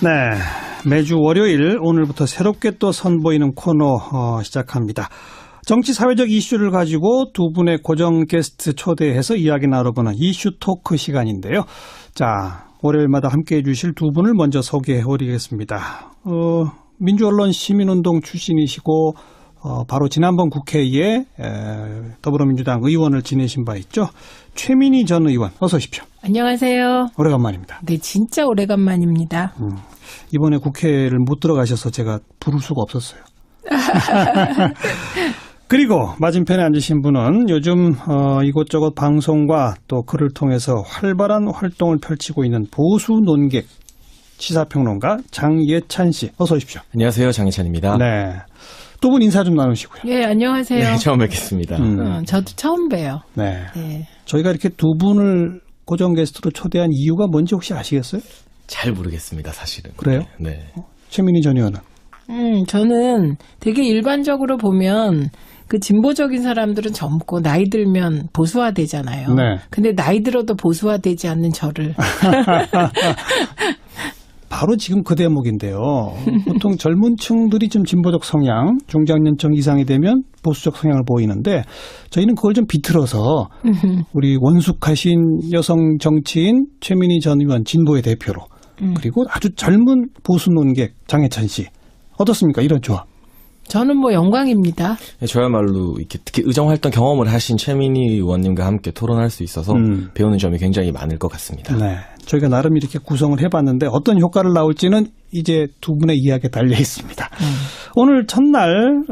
네, 매주 월요일 오늘부터 새롭게 또 선보이는 코너 시작합니다. 정치 사회적 이슈를 가지고 두 분의 고정 게스트 초대해서 이야기 나눠보는 이슈 토크 시간인데요. 자, 월요일마다 함께해 주실 두 분을 먼저 소개해 드리겠습니다. 민주언론 시민운동 출신이시고 바로 지난번 국회에 더불어민주당 의원을 지내신 바 있죠. 최민희 전 의원, 어서 오십시오. 안녕하세요. 오래간만입니다. 네, 진짜 오래간만입니다. 이번에 국회를 못 들어가셔서 제가 부를 수가 없었어요. 그리고 맞은편에 앉으신 분은 요즘 이곳저곳 방송과 또 글을 통해서 활발한 활동을 펼치고 있는 보수 논객 시사평론가 장예찬 씨, 어서 오십시오. 안녕하세요, 장예찬입니다. 네, 두 분 인사 좀 나누시고요. 네, 안녕하세요. 네, 처음 뵙겠습니다. 저도 처음 봬요. 네. 네. 저희가 이렇게 두 분을 고정 게스트로 초대한 이유가 뭔지 혹시 아시겠어요? 잘 모르겠습니다, 사실은. 그래요? 네. 최민희 전 의원은? 저는 되게 일반적으로 보면 그 진보적인 사람들은 젊고 나이 들면 보수화되잖아요. 네. 근데 나이 들어도 보수화되지 않는 저를. 바로 지금 그 대목인데요. 보통 젊은 층들이 좀 진보적 성향, 중장년층 이상이 되면 보수적 성향을 보이는데 저희는 그걸 좀 비틀어서 우리 원숙하신 여성 정치인 최민희 전 의원 진보의 대표로 그리고 아주 젊은 보수 논객 장예찬 씨. 어떻습니까? 이런 조합. 저는 뭐 영광입니다. 네, 저야말로 이렇게 특히 의정활동 경험을 하신 최민희 의원님과 함께 토론할 수 있어서 배우는 점이 굉장히 많을 것 같습니다. 네, 저희가 나름 이렇게 구성을 해봤는데 어떤 효과를 나올지는 이제 두 분의 이야기에 달려 있습니다. 오늘 첫날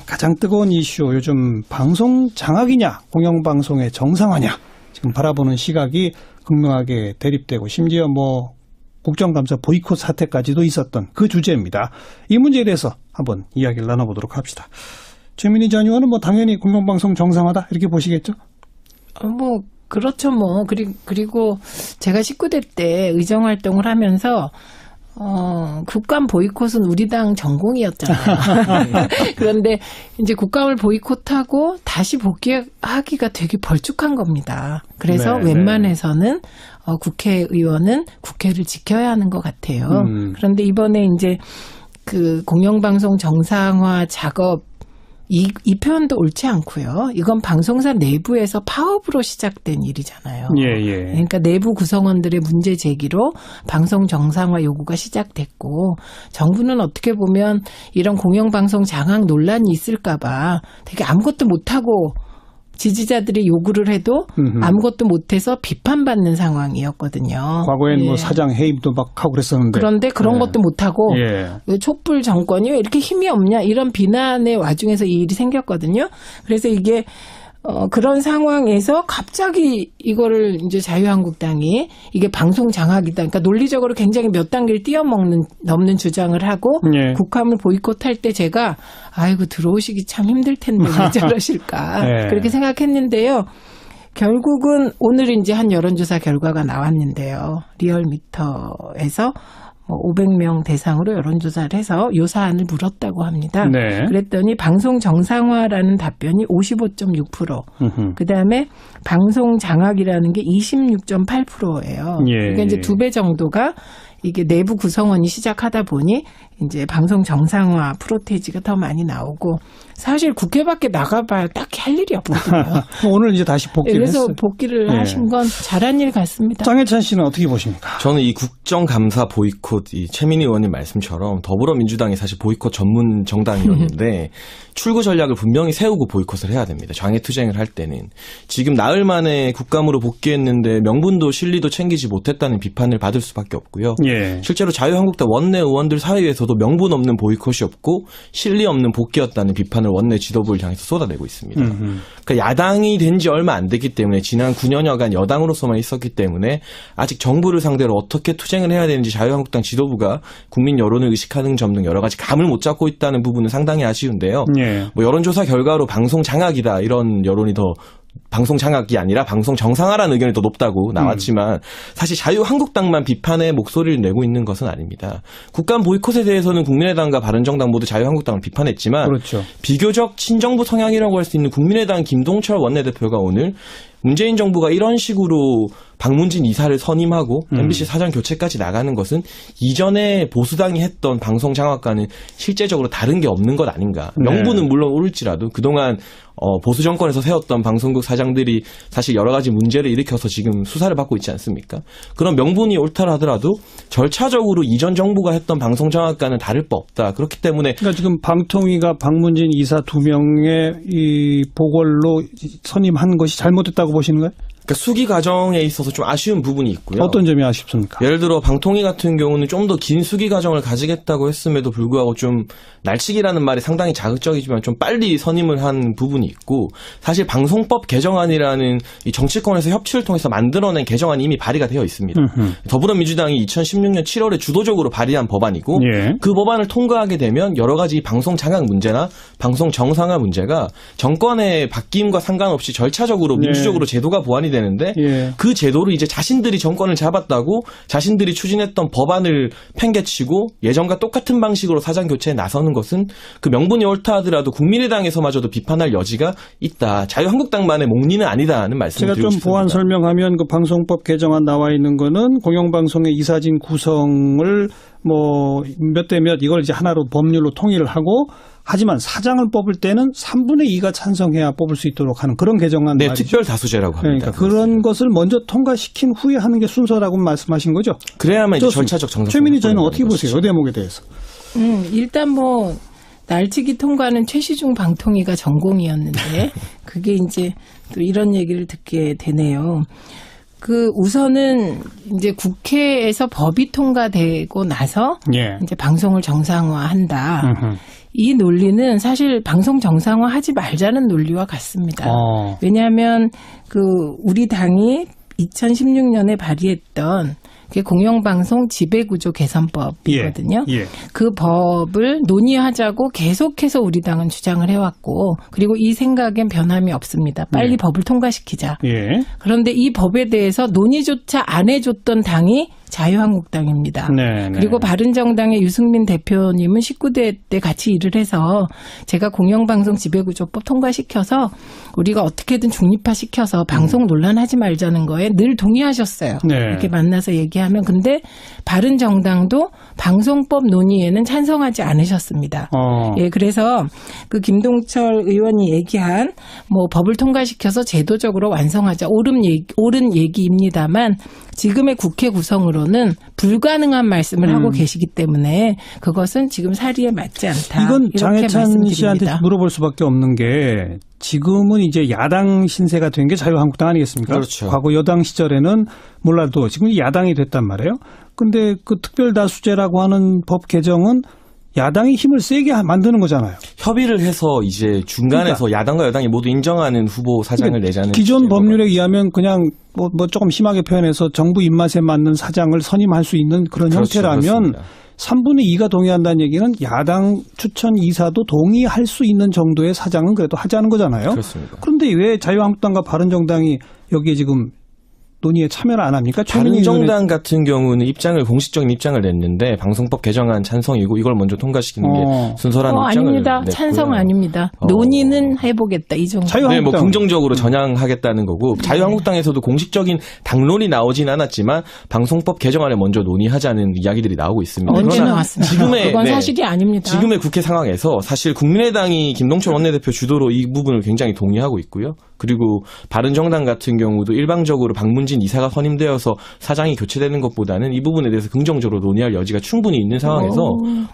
가장 뜨거운 이슈, 요즘 방송 장악이냐 공영방송의 정상화냐 지금 바라보는 시각이 극명하게 대립되고 심지어 뭐 국정감사 보이콧 사태까지도 있었던 그 주제입니다. 이 문제에 대해서 한번 이야기를 나눠보도록 합시다. 최민희 전 의원은 뭐 당연히 공영방송 정상화다 이렇게 보시겠죠? 뭐 그렇죠 뭐. 그리고 제가 19대 때 의정활동을 하면서 국감 보이콧은 우리 당 전공이었잖아요. 그런데 이제 국감을 보이콧하고 다시 복귀하기가 되게 벌쭉한 겁니다. 그래서 네, 웬만해서는 국회의원은 국회를 지켜야 하는 것 같아요. 그런데 이번에 이제 그 공영방송 정상화 작업 이 표현도 옳지 않고요. 이건 방송사 내부에서 파업으로 시작된 일이잖아요. 예. 그러니까 내부 구성원들의 문제 제기로 방송 정상화 요구가 시작됐고 정부는 어떻게 보면 이런 공영방송 장악 논란이 있을까 봐 되게 아무것도 못하고 지지자들이 요구를 해도 아무것도 못해서 비판받는 상황이었거든요. 과거엔 예. 뭐 사장 해임도 막 하고 그랬었는데. 그런데 그런 것도 못하고 예. 촛불 정권이 왜 이렇게 힘이 없냐 이런 비난의 와중에서 이 일이 생겼거든요. 그래서 이게 그런 상황에서 갑자기 이거를 이제 자유한국당이 이게 방송 장악이다. 그러니까 논리적으로 굉장히 몇 단계를 넘는 주장을 하고 예. 국감을 보이콧할 때 제가 아이고 들어오시기 참 힘들 텐데 왜 저러실까 예. 그렇게 생각했는데요. 결국은 오늘 이제 한 여론조사 결과가 나왔는데요. 리얼미터에서 500명 대상으로 여론조사를 해서 요 사안을 물었다고 합니다. 네. 그랬더니 방송 정상화라는 답변이 55.6%. 그다음에 방송 장악이라는 게 26.8%예요. 예. 그러니까 이제 2배 정도가 이게 내부 구성원이 시작하다 보니 이제 방송 정상화 프로테이지가 더 많이 나오고 사실 국회밖에 나가봐야 딱히 할 일이 없거든요. 오늘 이제 다시 복귀를 그래서 했어요. 복귀를 예. 하신 건 잘한 일 같습니다. 장예찬 씨는 어떻게 보십니까? 저는 이 국정감사 보이콧, 이 최민희 의원님 말씀처럼 더불어민주당이 사실 보이콧 전문 정당이었는데 출구 전략을 분명히 세우고 보이콧을 해야 됩니다. 장애투쟁을 할 때는. 지금 나흘 만에 국감으로 복귀했는데 명분도 실리도 챙기지 못했다는 비판을 받을 수밖에 없고요. 예. 실제로 자유한국당 원내 의원들 사이에서도 명분 없는 보이콧이었고 실리 없는 복귀였다는 비판을 원내 지도부를 향해서 쏟아내고 있습니다. 그러니까 야당이 된 지 얼마 안 됐기 때문에 지난 9년여간 여당으로서만 있었기 때문에 아직 정부를 상대로 어떻게 투쟁을 해야 되는지 자유한국당 지도부가 국민 여론을 의식하는 점 등 여러 가지 감을 못 잡고 있다는 부분은 상당히 아쉬운데요. 예. 뭐 여론조사 결과로 방송 장악이다 이런 여론이 더 방송 장악이 아니라 방송 정상화라는 의견이 더 높다고 나왔지만 사실 자유한국당만 비판의 목소리를 내고 있는 것은 아닙니다. 국감 보이콧에 대해서는 국민의당과 바른정당 모두 자유한국당을 비판했지만 그렇죠. 비교적 친정부 성향이라고 할 수 있는 국민의당 김동철 원내대표가 오늘 문재인 정부가 이런 식으로 박문진 이사를 선임하고 MBC 사장 교체까지 나가는 것은 이전에 보수당이 했던 방송 장악과는 실제적으로 다른 게 없는 것 아닌가. 명분은 물론 옳을지라도 그동안 보수 정권에서 세웠던 방송국 사장들이 사실 여러 가지 문제를 일으켜서 지금 수사를 받고 있지 않습니까? 그런 명분이 옳다 하더라도 절차적으로 이전 정부가 했던 방송 장악과는 다를 바 없다. 그렇기 때문에 그러니까 지금 방통위가 박문진 이사 2명의 이 보궐로 선임한 것이 잘못됐다고 보시는 거예요? 그러니까 수기 과정에 있어서 좀 아쉬운 부분이 있고요. 어떤 점이 아쉽습니까? 예를 들어 방통위 같은 경우는 좀 더 긴 수기 과정을 가지겠다고 했음에도 불구하고 좀 날치기라는 말이 상당히 자극적이지만 좀 빨리 선임을 한 부분이 있고 사실 방송법 개정안이라는 이 정치권에서 협치를 통해서 만들어낸 개정안이 이미 발의가 되어 있습니다. 더불어민주당이 2016년 7월에 주도적으로 발의한 법안이고 그 법안을 통과하게 되면 여러 가지 방송 장악 문제나 방송 정상화 문제가 정권의 바뀜과 상관없이 절차적으로 민주적으로 제도가 보완이 되는데 그 제도를 이제 자신들이 정권을 잡았다고 자신들이 추진했던 법안을 팽개치고 예전과 똑같은 방식으로 사장 교체에 나서는 것은 그 명분이 옳다 하더라도 국민의당에서마저도 비판할 여지가 있다. 자유한국당만의 몽리는 아니다는 말씀을 드리고 제가 좀 싶습니다. 보완 설명하면 그 방송법 개정안 나와 있는 거는 공영방송의 이사진 구성을 뭐 몇 대 몇 이걸 이제 하나로 법률로 통일을 하고 하지만 사장을 뽑을 때는 3분의 2가 찬성해야 뽑을 수 있도록 하는 그런 개정안 네, 말이죠. 특별 다수제라고 합니다. 그러니까 그런 것을 먼저 통과시킨 후에 하는 게 순서라고 말씀하신 거죠? 그래야만 이제 좋습니다. 절차적 정상성. 최민희 저는 어떻게 보세요? 이 대목에 대해서. 일단 뭐 날치기 통과는 최시중 방통위가 전공이었는데 그게 이제 또 이런 얘기를 듣게 되네요. 그 우선은 이제 국회에서 법이 통과되고 나서 이제 방송을 정상화한다. 이 논리는 사실 방송 정상화하지 말자는 논리와 같습니다. 왜냐하면 그 우리 당이 2016년에 발의했던 그게 공영방송 지배구조 개선법이거든요. 그 법을 논의하자고 계속해서 우리 당은 주장을 해왔고 그리고 이 생각엔 변함이 없습니다. 빨리 법을 통과시키자. 그런데 이 법에 대해서 논의조차 안 해줬던 당이 자유한국당입니다. 그리고 바른정당의 유승민 대표님은 19대 때 같이 일을 해서 제가 공영방송 지배구조법 통과시켜서 우리가 어떻게든 중립화시켜서 방송 논란하지 말자는 거에 늘 동의하셨어요. 이렇게 만나서 얘기하면. 근데 바른정당도 방송법 논의에는 찬성하지 않으셨습니다. 그래서 그 김동철 의원이 얘기한 뭐 법을 통과시켜서 제도적으로 완성하자 옳은 얘기입니다만 지금의 국회 구성으로는 불가능한 말씀을 하고 계시기 때문에 그것은 지금 사리에 맞지 않다. 이건 이렇게 장해찬 씨한테 말씀드립니다. 물어볼 수밖에 없는 게 지금은 이제 야당 신세가 된 게 자유한국당 아니겠습니까? 그렇죠. 과거 여당 시절에는 몰라도 지금 야당이 됐단 말이에요. 근데 그 특별다수제라고 하는 법 개정은 야당이 힘을 세게 만드는 거잖아요. 협의를 해서 이제 중간에서 야당과 여당이 모두 인정하는 후보 사장을 내자는 기존 법률에 의하면 그냥 뭐 조금 심하게 표현해서 정부 입맛에 맞는 사장을 선임할 수 있는 그런 형태라면 그렇습니다. 3분의 2가 동의한다는 얘기는 야당 추천 이사도 동의할 수 있는 정도의 사장은 그래도 하자는 거잖아요. 그렇습니다. 그런데 왜 자유한국당과 바른정당이 여기에 지금 논의에 참여를 안 합니까? 바른정당 같은 경우는 공식적인 입장을 냈는데 방송법 개정안 찬성이고 이걸 먼저 통과시키는 게 순서라는 입장을 아닙니다. 냈고요. 찬성 아닙니다. 논의는 해보겠다 이 정도. 네, 뭐 긍정적으로 전향하겠다는 거고 자유한국당에서도 공식적인 당론이 나오진 않았지만 방송법 개정안을 먼저 논의하자는 이야기들이 나오고 있습니다. 언제 나왔습니까? 그건 사실이 아닙니다. 지금의 국회 상황에서 사실 국민의당이 김동철 원내대표 주도로 이 부분을 굉장히 동의하고 있고요. 그리고 바른정당 같은 경우도 일방적으로 박문진 이사가 선임되어서 사장이 교체되는 것보다는 이 부분에 대해서 긍정적으로 논의할 여지가 충분히 있는 상황에서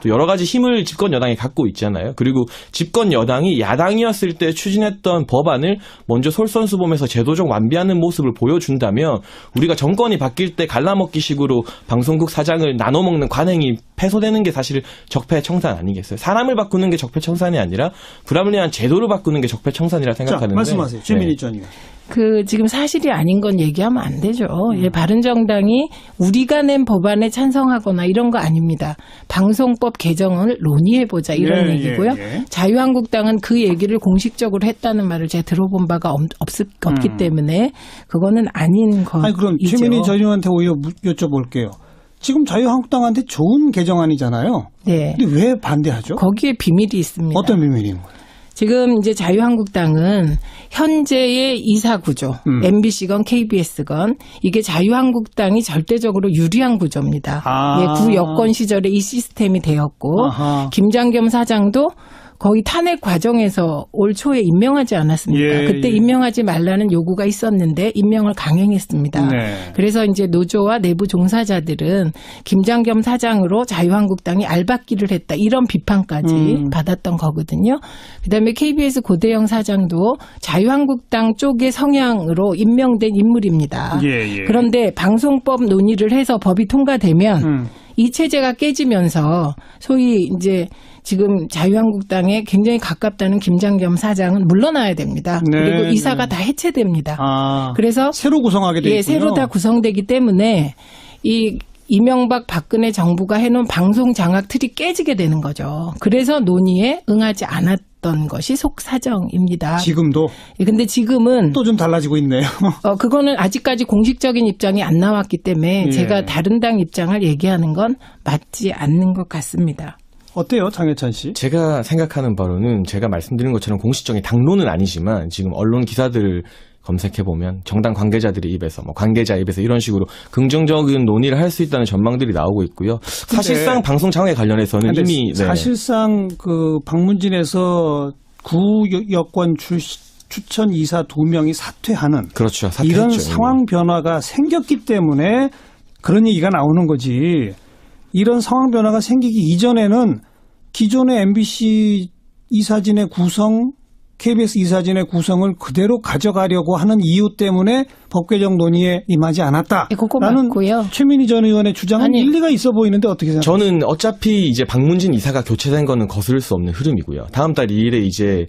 또 여러 가지 힘을 집권 여당이 갖고 있잖아요. 그리고 집권 여당이 야당이었을 때 추진했던 법안을 먼저 솔선수범해서 제도적 완비하는 모습을 보여준다면 우리가 정권이 바뀔 때 갈라먹기식으로 방송국 사장을 나눠먹는 관행이 패소되는 게 사실 적폐청산 아니겠어요? 사람을 바꾸는 게 적폐청산이 아니라 불합리한 제도를 바꾸는 게 적폐청산이라 생각하는데. 자, 말씀하세요. 최민희 전 의원. 그 지금 사실이 아닌 건 얘기하면 안 되죠. 바른정당이 우리가 낸 법안에 찬성하거나 이런 거 아닙니다. 방송법 개정을 논의해보자 이런 얘기고요. 자유한국당은 그 얘기를 공식적으로 했다는 말을 제가 들어본 바가 없기 때문에 그거는 아닌 거죠. 아니 그럼 최민희 전 의원한테 오히려 여쭤볼게요. 지금 자유한국당한테 좋은 개정안이잖아요. 네. 근데 왜 반대하죠? 거기에 비밀이 있습니다. 어떤 비밀인 거예요? 지금 이제 자유한국당은 현재의 이사 구조, MBC건 KBS건 이게 자유한국당이 절대적으로 유리한 구조입니다. 구 여권 시절에 이 시스템이 되었고 김장겸 사장도 거의 탄핵 과정에서 올 초에 임명하지 않았습니까? 그때 임명하지 말라는 요구가 있었는데 임명을 강행했습니다. 그래서 이제 노조와 내부 종사자들은 김장겸 사장으로 자유한국당이 알박기를 했다. 이런 비판까지 받았던 거거든요. 그다음에 KBS 고대영 사장도 자유한국당 쪽의 성향으로 임명된 인물입니다. 그런데 방송법 논의를 해서 법이 통과되면 이 체제가 깨지면서 소위 이제 지금 자유한국당에 굉장히 가깝다는 김장겸 사장은 물러나야 됩니다. 그리고 이사가 다 해체됩니다. 그래서 새로 구성하게 되겠군요. 새로 다 구성되기 때문에 이 이명박 박근혜 정부가 해놓은 방송 장악 틀이 깨지게 되는 거죠. 그래서 논의에 응하지 않았던 것이 속사정입니다. 지금도? 근데 지금은 또 좀 달라지고 있네요. 그거는 아직까지 공식적인 입장이 안 나왔기 때문에 제가 다른 당 입장을 얘기하는 건 맞지 않는 것 같습니다. 어때요, 장혜찬 씨? 제가 생각하는 바로는 제가 말씀드린 것처럼 공식적인 당론은 아니지만 지금 언론 기사들을 검색해보면 정당 관계자들의 입에서 관계자 입에서 이런 식으로 긍정적인 논의를 할 수 있다는 전망들이 나오고 있고요. 사실상 방송 장악에 관련해서는 이미 사실상 그 방문진에서 구 여권 추천 이사 2명이 사퇴하는 그렇죠. 이런 상황 변화가 생겼기 때문에 그런 얘기가 나오는 거지. 이런 상황 변화가 생기기 이전에는 기존의 MBC 이사진의 구성, KBS 이사진의 구성을 그대로 가져가려고 하는 이유 때문에 법 개정 논의에 임하지 않았다라는 최민희 전 의원의 주장은 일리가 있어 보이는데 어떻게 생각하세요? 저는 어차피 이제 방문진 이사가 교체된 거는 거스를 수 없는 흐름이고요. 다음 달 2일에 이제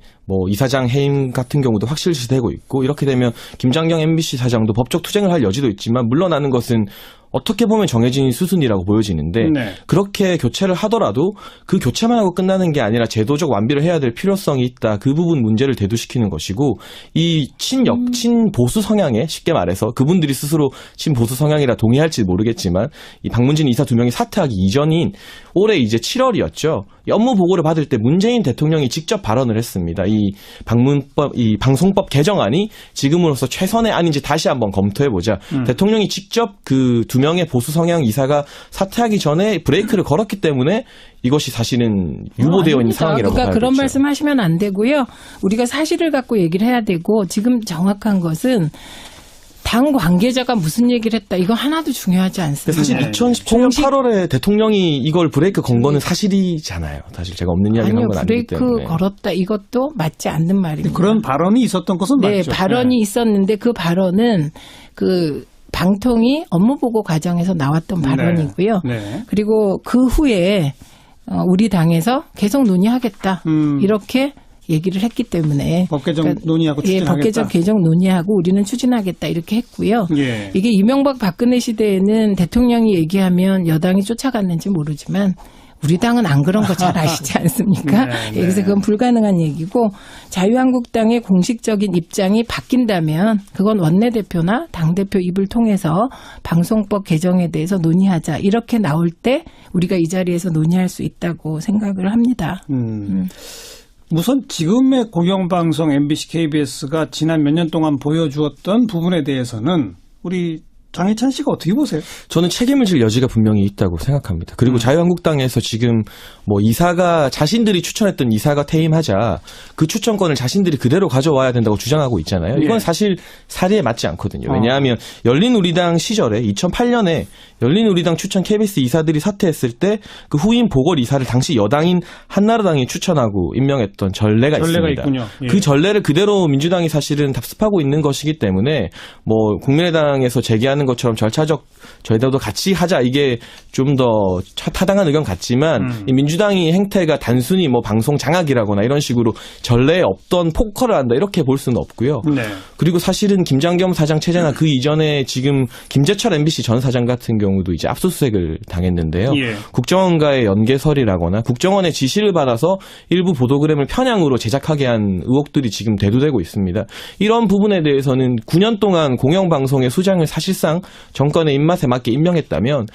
이사장 해임 같은 경우도 확실시되고 있고 이렇게 되면 김장겸 MBC 사장도 법적 투쟁을 할 여지도 있지만 물러나는 것은 어떻게 보면 정해진 수순이라고 보여지는데 그렇게 교체를 하더라도 그 교체만 하고 끝나는 게 아니라 제도적 완비를 해야 될 필요성이 있다. 그 부분 문제를 대두시키는 것이고 이 친보수 성향에 쉽게 말해서 그분들이 스스로 친보수 성향이라 동의할지 모르겠지만 이 방문진 이사 2명이 사퇴하기 이전인 올해 이제 7월이었죠. 업무 보고를 받을 때 문재인 대통령이 직접 발언을 했습니다. 이 방송법 개정안이 지금으로서 최선의 안인지 다시 한번 검토해보자. 대통령이 직접 그 2명의 보수 성향 이사가 사퇴하기 전에 브레이크를 걸었기 때문에 이것이 사실은 유보되어 있는 상황이라고 그러니까 봐야겠죠. 그런 말씀하시면 안 되고요. 우리가 사실을 갖고 얘기를 해야 되고 지금 정확한 것은 당 관계자가 무슨 얘기를 했다. 이거 하나도 중요하지 않습니다. 사실 2017년 8월에 대통령이 이걸 브레이크 건 거는 사실이잖아요. 사실 제가 없는 이야기를 한 건 아니기 때문에. 브레이크 걸었다. 이것도 맞지 않는 말입니다. 그런 발언이 있었던 것은 맞죠. 발언이 있었는데 그 발언은 그 방통위 업무보고 과정에서 나왔던 발언이고요. 그리고 그 후에 우리 당에서 계속 논의하겠다. 이렇게 얘기를 했기 때문에 법 개정 논의하고 추진하겠다. 법 개정 논의하고 우리는 추진하겠다 이렇게 했고요. 이게 이명박 박근혜 시대에는 대통령이 얘기하면 여당이 쫓아갔는지 모르지만 우리 당은 안 그런 거 잘 아시지 않습니까? 그래서 그건 불가능한 얘기고 자유한국당의 공식적인 입장이 바뀐다면 그건 원내대표나 당대표 입을 통해서 방송법 개정에 대해서 논의하자. 이렇게 나올 때 우리가 이 자리에서 논의할 수 있다고 생각을 합니다. 우선 지금의 공영방송 MBC, KBS가 지난 몇 년 동안 보여주었던 부분에 대해서는 우리 장혜찬 씨가 어떻게 보세요? 저는 책임을 질 여지가 분명히 있다고 생각합니다. 그리고 자유한국당에서 지금 이사가 자신들이 추천했던 이사가 퇴임하자 그 추천권을 자신들이 그대로 가져와야 된다고 주장하고 있잖아요. 이건 사실 사리에 맞지 않거든요. 왜냐하면 열린우리당 시절에 2008년에 열린우리당 추천 KBS 이사들이 사퇴했을 때 그 후임 보궐 이사를 당시 여당인 한나라당이 추천하고 임명했던 전례가 있습니다. 있군요. 그 전례를 그대로 민주당이 사실은 답습하고 있는 것이기 때문에 국민의당에서 제기하는 것처럼 절차적 저희들도 같이 하자 이게 좀 더 타당한 의견 같지만 이 민주당이 행태가 단순히 방송 장악이라거나 이런 식으로 전례에 없던 폭커를 한다 이렇게 볼 수는 없고요. 그리고 사실은 김장겸 사장 체제나 그 이전에 지금 김재철 MBC 전 사장 같은 경우도 이제 압수수색을 당했는데요. 국정원과의 연계설이라거나 국정원의 지시를 받아서 일부 보도그램을 편향으로 제작하게 한 의혹들이 지금 대두되고 있습니다. 이런 부분에 대해서는 9년 동안 공영방송의 수장을 사실상 정권의 입맛에 맞게 임명했다면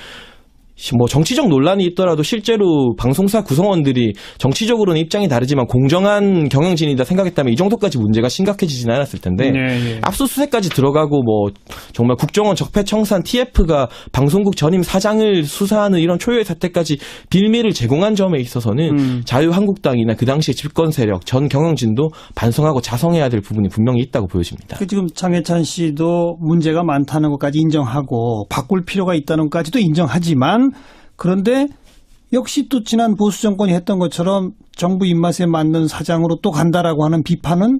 뭐 정치적 논란이 있더라도 실제로 방송사 구성원들이 정치적으로는 입장이 다르지만 공정한 경영진이다 생각했다면 이 정도까지 문제가 심각해지지는 않았을 텐데 압수수색까지 들어가고 뭐 정말 국정원 적폐청산 TF가 방송국 전임 사장을 수사하는 이런 초유의 사태까지 빌미를 제공한 점에 있어서는 자유한국당이나 그 당시의 집권 세력 전 경영진도 반성하고 자성해야 될 부분이 분명히 있다고 보여집니다. 지금 장해찬 씨도 문제가 많다는 것까지 인정하고 바꿀 필요가 있다는 것까지도 인정하지만 그런데 역시 또 지난 보수 정권이 했던 것처럼 정부 입맛에 맞는 사장으로 또 간다라고 하는 비판은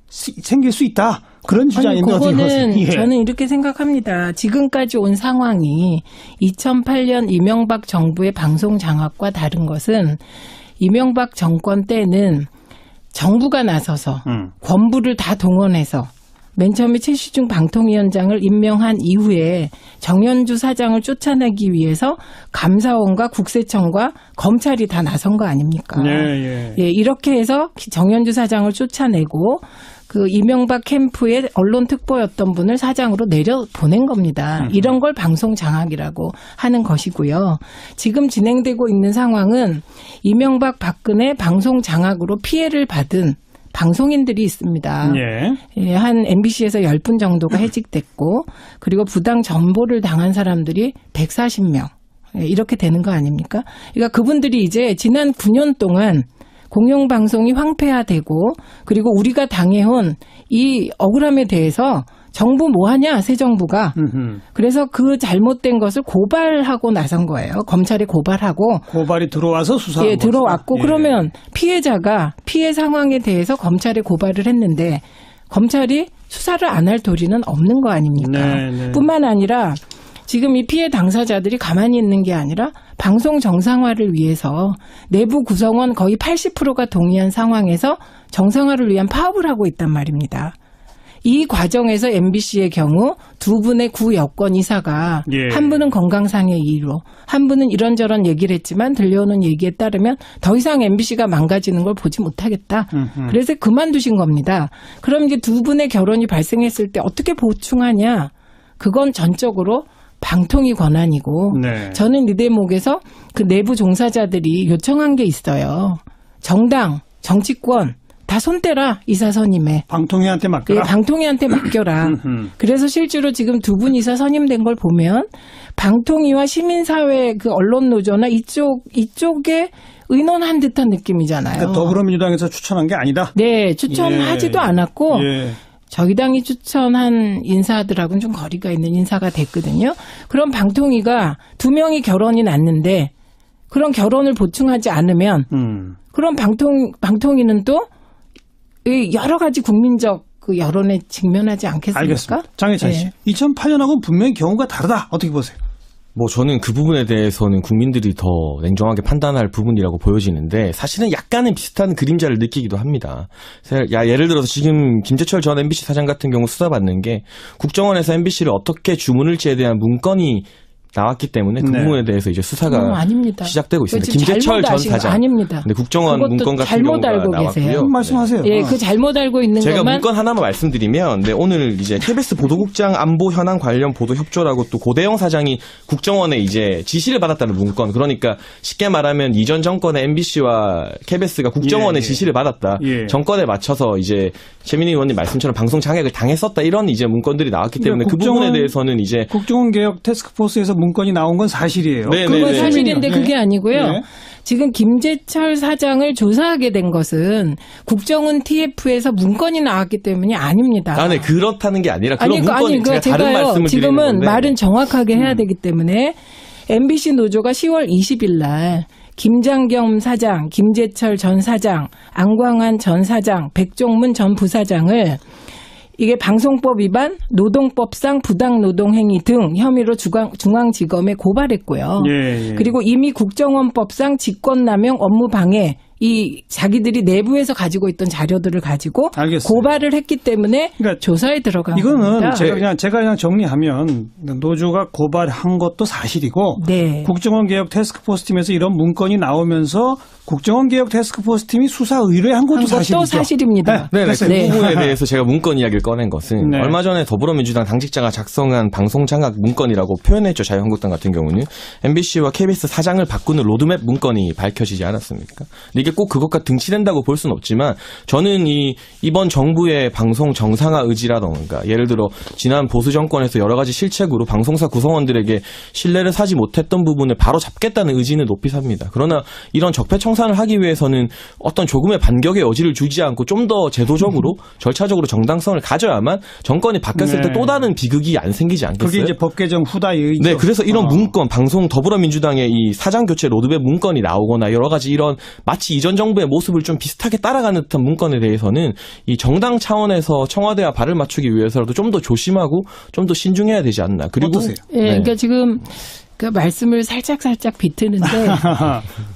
생길 수 있다. 그런 주장인데 어떻게 보세요? 그거는 저는 이렇게 생각합니다. 지금까지 온 상황이 2008년 이명박 정부의 방송 장악과 다른 것은 이명박 정권 때는 정부가 나서서 권부를 다 동원해서 맨 처음에 최시중 방통위원장을 임명한 이후에 정연주 사장을 쫓아내기 위해서 감사원과 국세청과 검찰이 다 나선 거 아닙니까? 예, 이렇게 해서 정연주 사장을 쫓아내고 그 이명박 캠프의 언론 특보였던 분을 사장으로 내려보낸 겁니다. 이런 걸 방송 장악이라고 하는 것이고요. 지금 진행되고 있는 상황은 이명박 박근혜 방송 장악으로 피해를 받은 방송인들이 있습니다. 한 MBC에서 10분 정도가 해직됐고 그리고 부당 전보를 당한 사람들이 140명 이렇게 되는 거 아닙니까? 그러니까 그분들이 이제 지난 9년 동안 공영방송이 황폐화되고 그리고 우리가 당해온 이 억울함에 대해서 정부 뭐 하냐 새 정부가 그래서 그 잘못된 것을 고발하고 나선 거예요. 검찰에 고발하고 고발이 들어와서 수사한 예, 들어왔고 그러면 피해자가 피해 상황에 대해서 검찰에 고발을 했는데 검찰이 수사를 안 할 도리는 없는 거 아닙니까? 뿐만 아니라 지금 이 피해 당사자들이 가만히 있는 게 아니라 방송 정상화를 위해서 내부 구성원 거의 80%가 동의한 상황에서 정상화를 위한 파업을 하고 있단 말입니다. 이 과정에서 MBC의 경우 두 분의 구 여권 이사가 한 분은 건강상의 이유로 한 분은 이런저런 얘기를 했지만 들려오는 얘기에 따르면 더 이상 MBC가 망가지는 걸 보지 못하겠다. 그래서 그만두신 겁니다. 그럼 이제 두 분의 결혼이 발생했을 때 어떻게 보충하냐. 그건 전적으로 방통위 권한이고 저는 이 대목에서 그 내부 종사자들이 요청한 게 있어요. 정당, 정치권 다 손대라 이사 선임에. 방통위한테 맡겨라. 예, 방통위한테 맡겨라. 그래서 실제로 지금 두 분 이사 선임된 걸 보면 방통위와 시민사회 그 언론노조나 이쪽에 의논한 듯한 느낌이잖아요. 그러니까 더불어민주당에서 추천한 게 아니다. 네, 추천하지도 않았고 저희 당이 추천한 인사들하고는 좀 거리가 있는 인사가 됐거든요. 그럼 방통위가 두 명이 결혼이 났는데 그런 결혼을 보충하지 않으면 그럼 방통위는 또 여러 가지 국민적 그 여론에 직면하지 않겠습니까? 알겠습니다. 장해찬 씨. 2008년하고는 분명히 경우가 다르다. 어떻게 보세요? 뭐 저는 그 부분에 대해서는 국민들이 더 냉정하게 판단할 부분이라고 보여지는데 사실은 약간은 비슷한 그림자를 느끼기도 합니다. 예를 들어서 지금 김재철 전 MBC 사장 같은 경우 수사받는 게 국정원에서 MBC를 어떻게 주문을지에 대한 문건이 나왔기 때문에 그 부분에 대해서 이제 수사가 시작되고 있습니다. 김재철 전 사장. 아닙니다. 근데 국정원 문건 같은 경우가 나왔고요. 말씀하세요. 예, 그 잘못 알고 있는 제가 것만. 문건 하나만 말씀드리면, 오늘 이제 KBS 보도국장 안보 현황 관련 보도 협조라고 또 고대영 사장이 국정원에 이제 지시를 받았다는 문건. 그러니까 쉽게 말하면 이전 정권의 MBC와 KBS가 국정원의 지시를 받았다. 정권에 맞춰서 이제 최민희 의원님 말씀처럼 방송 장악을 당했었다 이런 이제 문건들이 나왔기 때문에 그 부분에 대해서는 이제 국정원 개혁 태스크포스에서 문건이 나온 건 사실이에요. 그건 사실인데 그게 아니고요. 지금 김재철 사장을 조사하게 된 것은 국정원 TF에서 문건이 나왔기 때문이 아닙니다. 네, 그렇다는 게 아니라 그런 문건이 제가 다른 말씀을 지금은 드리는 건데. 말은 정확하게 해야 되기 때문에 MBC 노조가 10월 20일 날 김장겸 사장, 김재철 전 사장, 안광한 전 사장, 백종문 전 부사장을 이게 방송법 위반, 노동법상 부당노동행위 등 혐의로 중앙지검에 고발했고요. 그리고 이미 국정원법상 직권남용 업무방해 이 자기들이 내부에서 가지고 있던 자료들을 가지고 고발을 했기 때문에 그러니까 조사에 들어간 이거는 겁니다. 제가 그냥 정리하면 노조가 고발한 것도 사실이고 국정원 개혁 태스크포스 팀에서 이런 문건이 나오면서 국정원 개혁 태스크포스 팀이 수사 의뢰한 것도 사실이죠. 사실입니다. 네, 그 네. 부분에 대해서 제가 문건 이야기를 꺼낸 것은 네. 얼마 전에 더불어민주당 당직자가 작성한 방송 장악 문건이라고 표현했죠. 자유한국당 같은 경우는 MBC와 KBS 사장을 바꾸는 로드맵 문건이 밝혀지지 않았습니까? 근데 이게 꼭 그것과 등치된다고 볼 수는 없지만 저는 이번 정부의 방송 정상화 의지라던가 예를 들어 지난 보수 정권에서 여러 가지 실책으로 방송사 구성원들에게 신뢰를 사지 못했던 부분을 바로 잡겠다는 의지는 높이 삽니다. 그러나 이런 적폐청산을 하기 위해서는 어떤 조금의 반격의 여지를 주지 않고 좀 더 제도적으로 절차적으로 정당성을 가져야만 정권이 바뀌었을 때 네. 또 다른 비극이 안 생기지 않겠어요? 그게 이제 법 개정 후다의 네, 그래서 이런 문건, 방송 더불어민주당의 이 사장 교체 로드맵 문건이 나오거나 여러 가지 이런 마치 이전 정부의 모습을 좀 비슷하게 따라가는 듯한 문건에 대해서는 이 정당 차원에서 청와대와 발을 맞추기 위해서라도 좀 더 조심하고 좀 더 신중해야 되지 않나. 그리고 어떠세요? 예, 그러니까 지금 그 말씀을 살짝 비트는데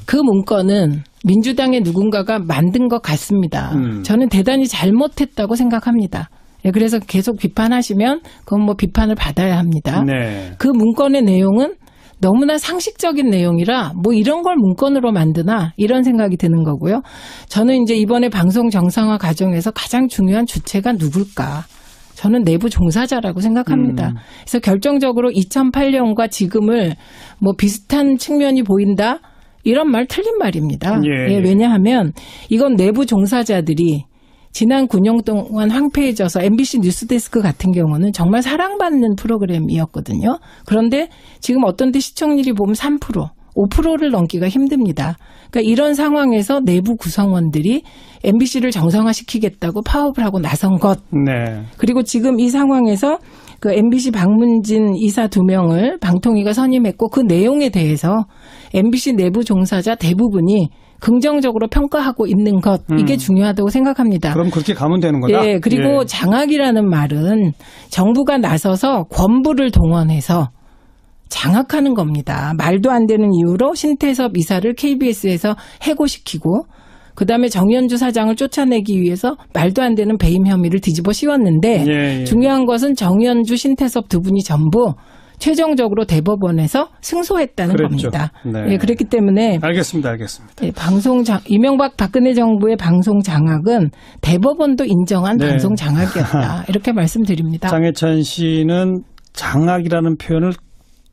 그 문건은 민주당의 누군가가 만든 것 같습니다. 저는 대단히 잘못했다고 생각합니다. 예, 그래서 계속 비판하시면 그건 뭐 비판을 받아야 합니다. 네. 그 문건의 내용은 너무나 상식적인 내용이라 뭐 이런 걸 문건으로 만드나 이런 생각이 드는 거고요. 저는 이제 이번에 방송 정상화 과정에서 가장 중요한 주체가 누굴까? 저는 내부 종사자라고 생각합니다. 그래서 결정적으로 2008년과 지금을 뭐 비슷한 측면이 보인다? 이런 말 틀린 말입니다. 예. 예, 왜냐하면 이건 내부 종사자들이 지난 9년 동안 황폐해져서 MBC 뉴스데스크 같은 경우는 정말 사랑받는 프로그램이었거든요. 그런데 지금 어떤 때 시청률이 보면 3%, 5%를 넘기가 힘듭니다. 그러니까 이런 상황에서 내부 구성원들이 MBC를 정상화시키겠다고 파업을 하고 나선 것. 네. 그리고 지금 이 상황에서 그 MBC 박문진 이사 2명을 방통위가 선임했고 그 내용에 대해서 MBC 내부 종사자 대부분이 긍정적으로 평가하고 있는 것. 이게 중요하다고 생각합니다. 그럼 그렇게 가면 되는 거다? 예, 그리고 예. 장악이라는 말은 정부가 나서서 권부를 동원해서 장악하는 겁니다. 말도 안 되는 이유로 신태섭 이사를 KBS에서 해고시키고 그다음에 정연주 사장을 쫓아내기 위해서 말도 안 되는 배임 혐의를 뒤집어 씌웠는데 예. 중요한 것은 정연주, 신태섭 두 분이 전부 최종적으로 대법원에서 승소했다는 그랬죠. 겁니다. 네. 예, 그렇기 때문에 알겠습니다. 예, 이명박 박근혜 정부의 방송 장악은 대법원도 인정한 네. 방송 장악이었다. 이렇게 말씀드립니다. 장해찬 씨는 장악이라는 표현을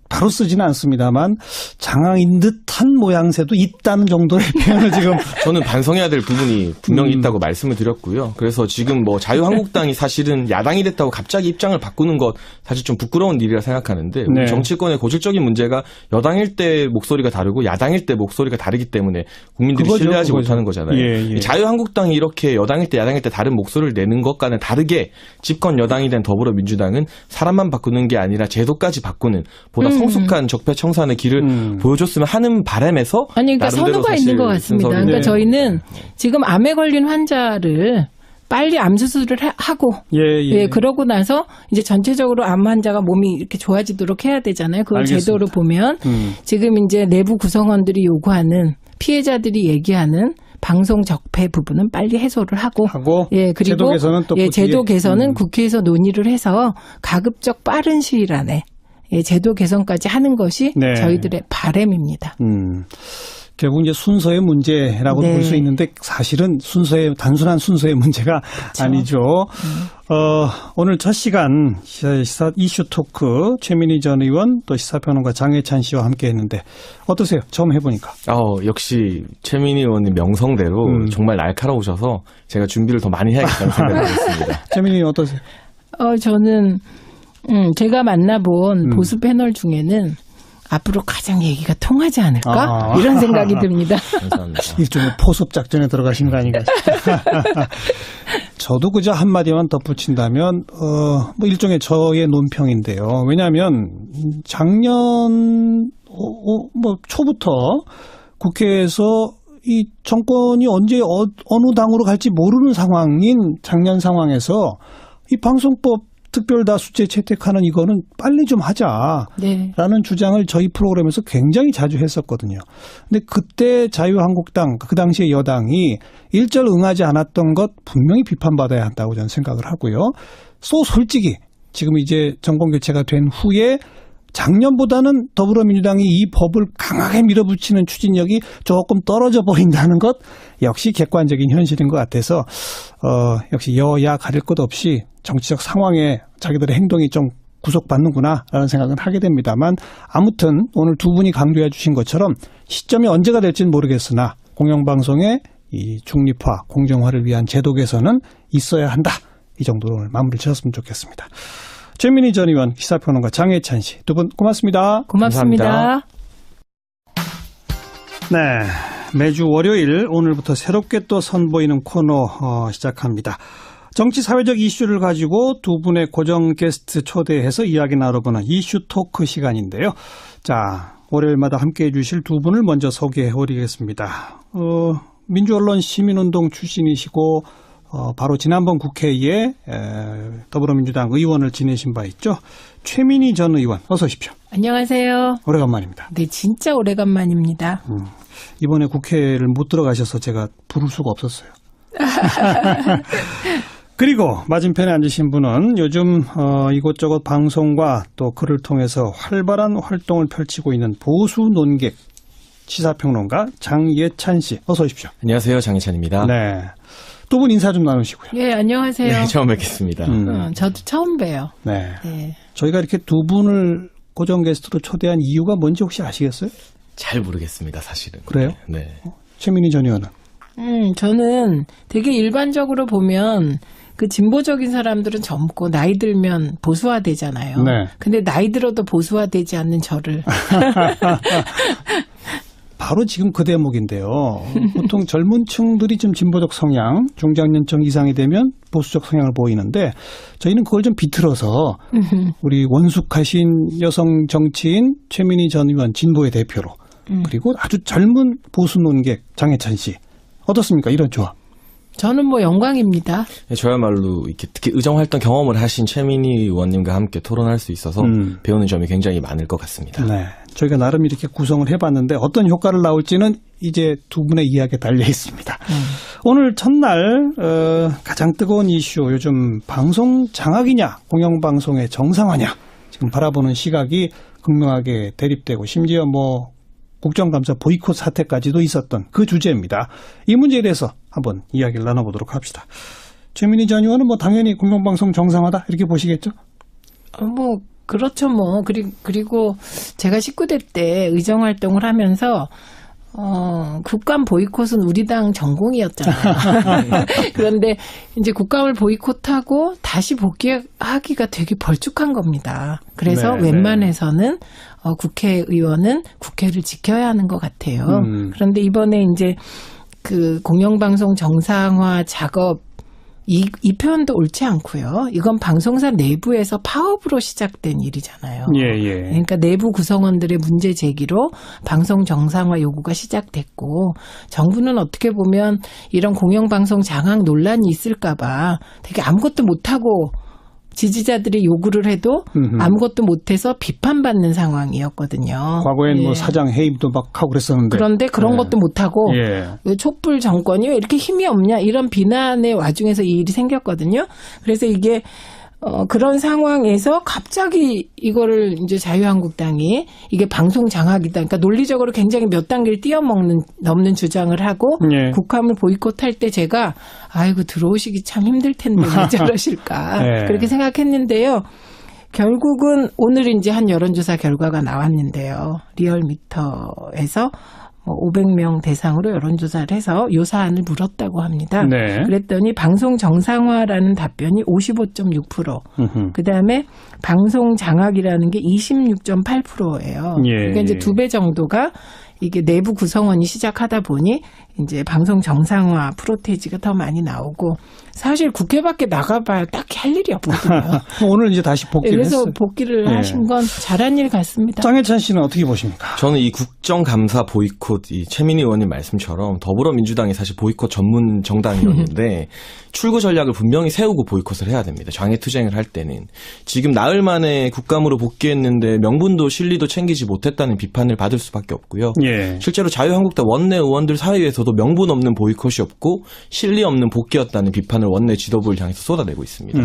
바로 쓰지는 않습니다만 장악인 듯한 모양새도 있다는 정도의 표현을 지금 저는 반성해야 될 부분이 분명히 있다고 말씀을 드렸고요. 그래서 지금 뭐 자유한국당이 사실은 야당이 됐다고 갑자기 입장을 바꾸는 것 사실 좀 부끄러운 일이라 생각하는데 우리 네. 정치권의 고질적인 문제가 여당일 때 목소리가 다르고 야당일 때 목소리가 다르기 때문에 국민들이 그거죠, 신뢰하지 그거죠. 못하는 거잖아요. 예. 자유한국당이 이렇게 여당일 때 야당일 때 다른 목소리를 내는 것과는 다르게 집권 여당이 된 더불어민주당은 사람만 바꾸는 게 아니라 제도까지 바꾸는 보다 성숙한 적폐청산의 길을 보여줬으면 하는 바람에서 아니, 그러니까 나름대로 선호가 있는 것 같습니다. 순서를 그러니까 네. 저희는 지금 암에 걸린 환자를 빨리 암 수술을 하고 예, 그러고 나서 이제 전체적으로 암 환자가 몸이 이렇게 좋아지도록 해야 되잖아요. 그걸 알겠습니다. 제도로 보면 지금 이제 내부 구성원들이 요구하는 피해자들이 얘기하는 방송 적폐 부분은 빨리 해소를 하고 예, 그리고 제도 개선은 또 예, 제도 뒤에. 개선은 국회에서 논의를 해서 가급적 빠른 시일 안에 예, 제도 개선까지 하는 것이 네. 저희들의 바람입니다. 결국 이제 순서의 문제라고 네. 볼 수 있는데 사실은 단순한 순서의 문제가 아니죠. 오늘 첫 시간 시사 이슈 토크 최민희 전 의원 또 시사평론가 장해찬 씨와 함께 했는데 어떠세요? 처음 해보니까. 역시 최민희 의원님 명성대로 정말 날카로우셔서 제가 준비를 더 많이 해야겠다는 생각이 들었습니다. 최민희 의원 어떠세요? 저는 제가 만나본 보수 패널 중에는 앞으로 가장 얘기가 통하지 않을까? 이런 생각이 듭니다. 감사합니다. 일종의 포섭 작전에 들어가신 거 아닌가 싶어요. 저도 그저 한마디만 덧붙인다면 뭐 일종의 저의 논평인데요. 왜냐하면 작년 뭐 초부터 국회에서 이 정권이 언제 어느 당으로 갈지 모르는 상황인 작년 상황에서 이 방송법 특별다수제 채택하는 이거는 빨리 좀 하자라는 네. 주장을 저희 프로그램에서 굉장히 자주 했었거든요. 근데 그때 자유한국당 그 당시에 여당이 일절 응하지 않았던 것 분명히 비판받아야 한다고 저는 생각을 하고요. 솔직히 지금 이제 정권 교체가 된 후에 작년보다는 더불어민주당이 이 법을 강하게 밀어붙이는 추진력이 조금 떨어져 버린다는 것 역시 객관적인 현실인 것 같아서 역시 여야 가릴 것 없이 정치적 상황에 자기들의 행동이 좀 구속받는구나라는 생각은 하게 됩니다만 아무튼 오늘 두 분이 강조해 주신 것처럼 시점이 언제가 될지는 모르겠으나 공영방송의 이 중립화, 공정화를 위한 제도 개선은 있어야 한다. 이 정도로 오늘 마무리를 지었으면 좋겠습니다. 최민희 전 의원, 시사평론가 장혜찬 씨 두 분 고맙습니다. 고맙습니다. 감사합니다. 네, 매주 월요일 오늘부터 새롭게 또 선보이는 코너 시작합니다. 정치 사회적 이슈를 가지고 두 분의 고정 게스트 초대해서 이야기 나눠보는 이슈 토크 시간인데요. 자, 월요일마다 함께해 주실 두 분을 먼저 소개해 드리겠습니다. 민주언론 시민운동 출신이시고 바로 지난번 국회에 더불어민주당 의원을 지내신 바 있죠. 최민희 전 의원 어서 오십시오. 안녕하세요. 오래간만입니다. 네, 진짜 오래간만입니다. 이번에 국회를 못 들어가셔서 제가 부를 수가 없었어요. 그리고 맞은편에 앉으신 분은 요즘 이곳저곳 방송과 또 글을 통해서 활발한 활동을 펼치고 있는 보수 논객 시사평론가 장예찬 씨 어서 오십시오. 안녕하세요. 장희찬입니다. 네, 두 분 인사 좀 나누시고요. 예, 안녕하세요. 네, 처음 뵙겠습니다. 저도 처음 봬요. 네. 네. 저희가 이렇게 두 분을 고정 게스트로 초대한 이유가 뭔지 혹시 아시겠어요? 잘 모르겠습니다, 사실은. 그래요? 네. 최민희 전 의원은? 저는 되게 일반적으로 보면 그 진보적인 사람들은 젊고 나이 들면 보수화되잖아요. 네. 근데 나이 들어도 보수화되지 않는 저를. 바로 지금 그 대목인데요. 보통 젊은 층들이 좀 진보적 성향, 중장년층 이상이 되면 보수적 성향을 보이는데 저희는 그걸 좀 비틀어서 우리 원숙하신 여성 정치인 최민희 전 의원 진보의 대표로 그리고 아주 젊은 보수 논객 장혜찬 씨 어떻습니까? 이런 조합. 저는 뭐 영광입니다. 네, 저야말로 이렇게 특히 의정 활동 경험을 하신 최민희 의원님과 함께 토론할 수 있어서 배우는 점이 굉장히 많을 것 같습니다. 네, 저희가 나름 이렇게 구성을 해봤는데 어떤 효과를 나올지는 이제 두 분의 이야기에 달려 있습니다. 오늘 첫날 가장 뜨거운 이슈 요즘 방송 장악이냐 공영방송의 정상화냐 지금 바라보는 시각이 극명하게 대립되고 심지어 뭐 국정감사 보이콧 사태까지도 있었던 그 주제입니다. 이 문제에 대해서 한번 이야기를 나눠보도록 합시다. 최민희 전 의원은 뭐 당연히 공영방송 정상화다 이렇게 보시겠죠? 뭐 그렇죠 뭐. 그리고 제가 19대 때 의정 활동을 하면서 국감 보이콧은 우리 당 전공이었잖아요. 그런데 이제 국감을 보이콧하고 다시 복귀하기가 되게 벌쭉한 겁니다. 그래서 네, 웬만해서는 국회의원은 국회를 지켜야 하는 것 같아요. 그런데 이번에 이제 그 공영방송 정상화 작업 이 표현도 옳지 않고요. 이건 방송사 내부에서 파업으로 시작된 일이잖아요. 예. 그러니까 내부 구성원들의 문제 제기로 방송 정상화 요구가 시작됐고 정부는 어떻게 보면 이런 공영방송 장악 논란이 있을까 봐 되게 아무것도 못하고 지지자들이 요구를 해도 아무것도 못해서 비판받는 상황이었거든요. 과거엔 예. 뭐 사장 해임도 막 하고 그랬었는데. 그런데 그런 것도 못하고 예. 왜 촛불 정권이 왜 이렇게 힘이 없냐 이런 비난의 와중에서 이 일이 생겼거든요. 그래서 이게 그런 상황에서 갑자기 이거를 이제 자유한국당이 이게 방송 장악이다. 그러니까 논리적으로 굉장히 몇 단계를 넘는 주장을 하고 예. 국감을 보이콧할 때 제가 아이고 들어오시기 참 힘들 텐데 왜 저러실까 예. 그렇게 생각했는데요. 결국은 오늘 이제 한 여론조사 결과가 나왔는데요. 리얼미터에서 500명 대상으로 여론조사를 해서 요 사안을 물었다고 합니다. 네. 그랬더니 방송 정상화라는 답변이 55.6%, 그다음에 방송 장악이라는 게 26.8%예요. 예, 그러니까 이제 2배 정도가 이게 내부 구성원이 시작하다 보니 이제 방송 정상화 프로테이지가 더 많이 나오고 사실 국회 밖에 나가봐야 딱히 할 일이 없거든요. 오늘 이제 다시 복귀를 그래서 했어요. 복귀를 예. 하신 건 잘한 일 같습니다. 장혜찬 씨는 어떻게 보십니까? 저는 이 국정감사 보이콧, 이 최민희 의원님 말씀처럼 더불어민주당이 사실 보이콧 전문 정당이었는데 출구 전략을 분명히 세우고 보이콧을 해야 됩니다. 장애투쟁을 할 때는. 지금 나흘 만에 국감으로 복귀했는데 명분도 실리도 챙기지 못했다는 비판을 받을 수밖에 없고요. 예. 실제로 자유한국당 원내 의원들 사이에서도 명분 없는 보이콧이었고 실리 없는 복귀였다는 비판을 비판을 원내 지도부를 향해서 쏟아내고 있습니다.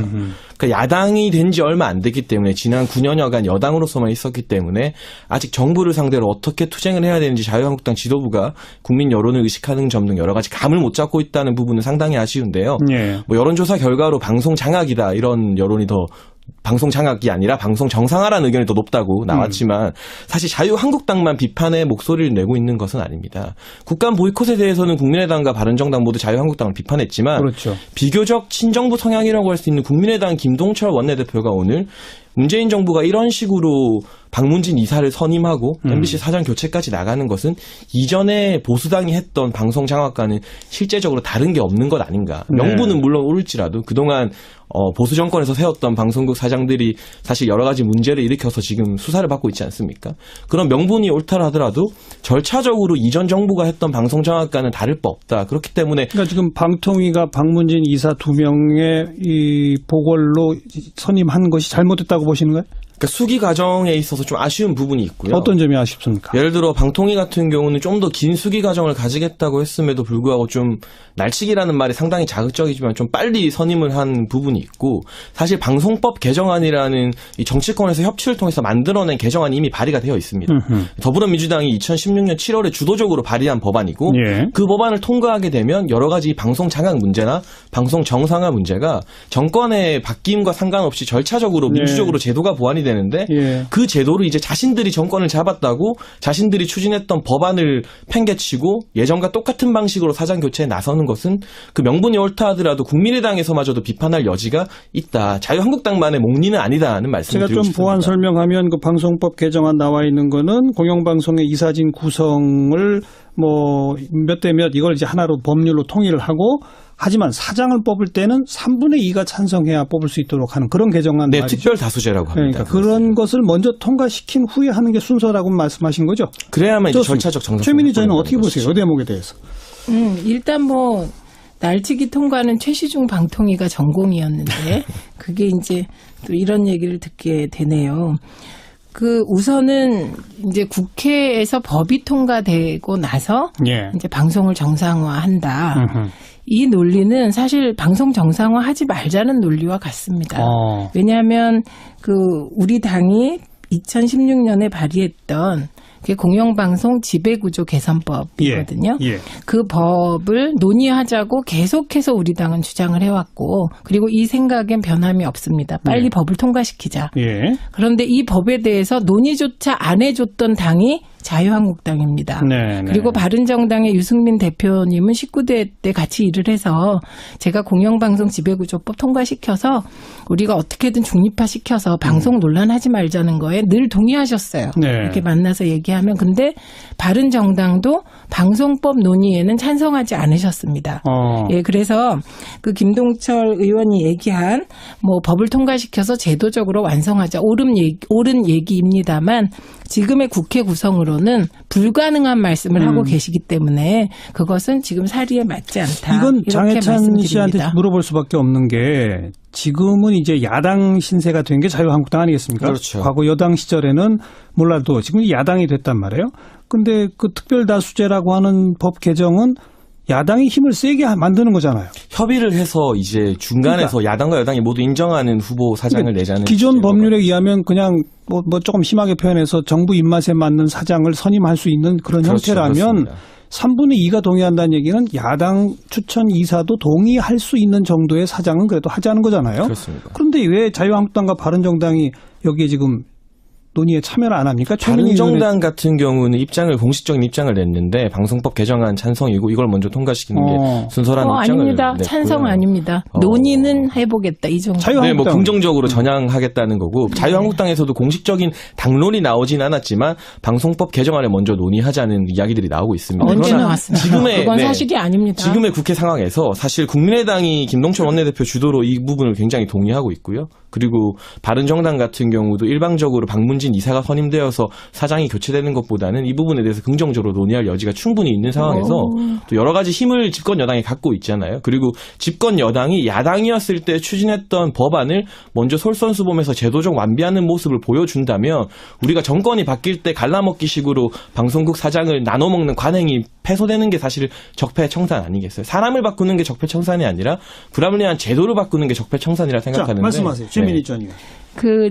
그러니까 야당이 된 지 얼마 안 됐기 때문에 지난 9년여간 여당으로서만 있었기 때문에 아직 정부를 상대로 어떻게 투쟁을 해야 되는지 자유한국당 지도부가 국민 여론을 의식하는 점 등 여러 가지 감을 못 잡고 있다는 부분은 상당히 아쉬운데요. 예. 뭐 여론조사 결과로 방송 장악이다 이런 여론이 더 방송 장악이 아니라 방송 정상화라는 의견이 더 높다고 나왔지만 사실 자유한국당만 비판의 목소리를 내고 있는 것은 아닙니다. 국감 보이콧에 대해서는 국민의당과 바른정당 모두 자유한국당을 비판했지만 그렇죠. 비교적 친정부 성향이라고 할 수 있는 국민의당 김동철 원내대표가 오늘 문재인 정부가 이런 식으로 박문진 이사를 선임하고 MBC 사장 교체까지 나가는 것은 이전에 보수당이 했던 방송 장악과는 실제적으로 다른 게 없는 것 아닌가. 명분은 물론 오를지라도 그동안 보수 정권에서 세웠던 방송국 사장들이 사실 여러 가지 문제를 일으켜서 지금 수사를 받고 있지 않습니까? 그런 명분이 옳다 하더라도 절차적으로 이전 정부가 했던 방송 장악과는 다를 바 없다. 그렇기 때문에 그러니까 지금 방통위가 박문진 이사 2명의 이 보궐로 선임한 것이 잘못됐다고 보시는 거예요? 그러니까 수기 과정에 있어서 좀 아쉬운 부분이 있고요. 어떤 점이 아쉽습니까? 예를 들어 방통위 같은 경우는 좀 더 긴 수기 과정을 가지겠다고 했음에도 불구하고 좀 날치기라는 말이 상당히 자극적이지만 좀 빨리 선임을 한 부분이 있고 사실 방송법 개정안이라는 이 정치권에서 협치를 통해서 만들어낸 개정안이 이미 발의가 되어 있습니다. 더불어민주당이 2016년 7월에 주도적으로 발의한 법안이고 예. 그 법안을 통과하게 되면 여러 가지 방송 장악 문제나 방송 정상화 문제가 정권의 바뀜과 상관없이 절차적으로 민주적으로 제도가 보완이 되는데 예. 그 제도를 이제 자신들이 정권을 잡았다고 자신들이 추진했던 법안을 팽개치고 예전과 똑같은 방식으로 사장 교체에 나서는 것은 그 명분이 옳다 하더라도 국민의당에서마저도 비판할 여지가 있다. 자유한국당만의 몽리는 아니다는 말씀을 제가 드리고 좀 싶습니다. 보완 설명하면 그 방송법 개정안 나와 있는 거는 공영방송의 이사진 구성을 뭐 몇 대 몇 이걸 이제 하나로 법률로 통일을 하고 하지만 사장을 뽑을 때는 3분의 2가 찬성해야 뽑을 수 있도록 하는 그런 개정안 네, 말이죠. 특별 다수제라고 합니다. 그러니까 그런 것을 먼저 통과시킨 후에 하는 게 순서라고 말씀하신 거죠? 그래야만 이제 좋습니다. 절차적 정상. 최민희 저는 어떻게 보세요? 이 대목에 대해서. 일단 뭐 날치기 통과는 최시중 방통위가 전공이었는데 그게 이제 또 이런 얘기를 듣게 되네요. 그 우선은 이제 국회에서 법이 통과되고 나서 예. 이제 방송을 정상화한다. 음흠. 이 논리는 사실 방송 정상화하지 말자는 논리와 같습니다. 왜냐하면 그 우리 당이 2016년에 발의했던 그게 공영방송 지배구조 개선법이거든요. 예. 예. 그 법을 논의하자고 계속해서 우리 당은 주장을 해왔고 그리고 이 생각엔 변함이 없습니다. 빨리 법을 통과시키자. 예. 그런데 이 법에 대해서 논의조차 안 해줬던 당이 자유한국당입니다. 네, 그리고 바른정당의 유승민 대표님은 19대 때 같이 일을 해서 제가 공영방송 지배구조법 통과시켜서 우리가 어떻게든 중립화시켜서 방송 논란하지 말자는 거에 늘 동의하셨어요. 네. 이렇게 만나서 얘기하면. 근데 바른정당도 방송법 논의에는 찬성하지 않으셨습니다. 예, 그래서 그 김동철 의원이 얘기한 뭐 법을 통과시켜서 제도적으로 완성하자 옳은 얘기입니다만 지금의 국회 구성으로는 불가능한 말씀을 하고 계시기 때문에 그것은 지금 사리에 맞지 않다. 이건 장해찬 씨한테 말씀드립니다. 물어볼 수밖에 없는 게 지금은 이제 야당 신세가 된 게 자유한국당 아니겠습니까? 그렇죠. 과거 여당 시절에는 몰라도 지금 야당이 됐단 말이에요. 근데 그 특별다수제라고 하는 법 개정은 야당이 힘을 세게 만드는 거잖아요. 협의를 해서 이제 중간에서 야당과 여당이 모두 인정하는 후보 사장을 내자는 기존 제도가 법률에 의하면 그냥 뭐 조금 심하게 표현해서 정부 입맛에 맞는 사장을 선임할 수 있는 그런 그렇죠, 형태라면 그렇습니다. 3분의 2가 동의한다는 얘기는 야당 추천 이사도 동의할 수 있는 정도의 사장은 그래도 하자는 거잖아요. 그렇습니다. 그런데 왜 자유한국당과 바른정당이 여기에 지금 논의에 참여를 안 합니까? 바른정당 같은 경우는 공식적인 입장을 냈는데 방송법 개정안 찬성이고 이걸 먼저 통과시키는 게 순서라는 입장을 아닙니다. 냈고요. 찬성 아닙니다. 논의는 해보겠다 이 정도. 네, 뭐 긍정적으로 전향하겠다는 거고 자유한국당에서도 공식적인 당론이 나오진 않았지만 방송법 개정안을 먼저 논의하자는 이야기들이 나오고 있습니다. 언제 나왔습니까? 그건 네, 사실이 아닙니다. 지금의 국회 상황에서 사실 국민의당이 김동철 원내대표 주도로 이 부분을 굉장히 동의하고 있고요. 그리고 바른정당 같은 경우도 일방적으로 박문진 이사가 선임되어서 사장이 교체되는 것보다는 이 부분에 대해서 긍정적으로 논의할 여지가 충분히 있는 상황에서 또 여러 가지 힘을 집권 여당이 갖고 있잖아요. 그리고 집권 여당이 야당이었을 때 추진했던 법안을 먼저 솔선수범해서 제도적 완비하는 모습을 보여준다면 우리가 정권이 바뀔 때 갈라먹기식으로 방송국 사장을 나눠먹는 관행이 패소되는 게 사실 적폐청산 아니겠어요? 사람을 바꾸는 게 적폐청산이 아니라 불합리한 제도를 바꾸는 게 적폐청산이라 생각하는데. 자, 말씀하세요. 최민희 전 의원.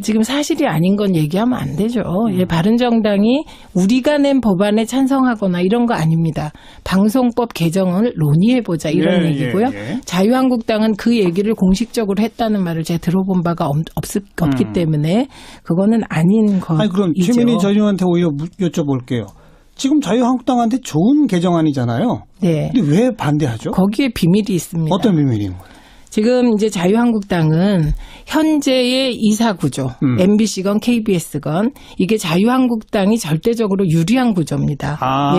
지금 사실이 아닌 건 얘기하면 안 되죠. 예, 바른정당이 우리가 낸 법안에 찬성하거나 이런 거 아닙니다. 방송법 개정을 논의해보자 이런 얘기고요. 자유한국당은 그 얘기를 공식적으로 했다는 말을 제가 들어본 바가 없기 때문에 그거는 아닌 거죠. 아니, 그럼 최민희 전 의원한테 오히려 여쭤볼게요. 지금 자유한국당한테 좋은 개정안이잖아요. 네. 근데 왜 반대하죠? 거기에 비밀이 있습니다. 어떤 비밀인가요? 지금 이제 자유한국당은 현재의 이사 구조, MBC건 KBS건 이게 자유한국당이 절대적으로 유리한 구조입니다.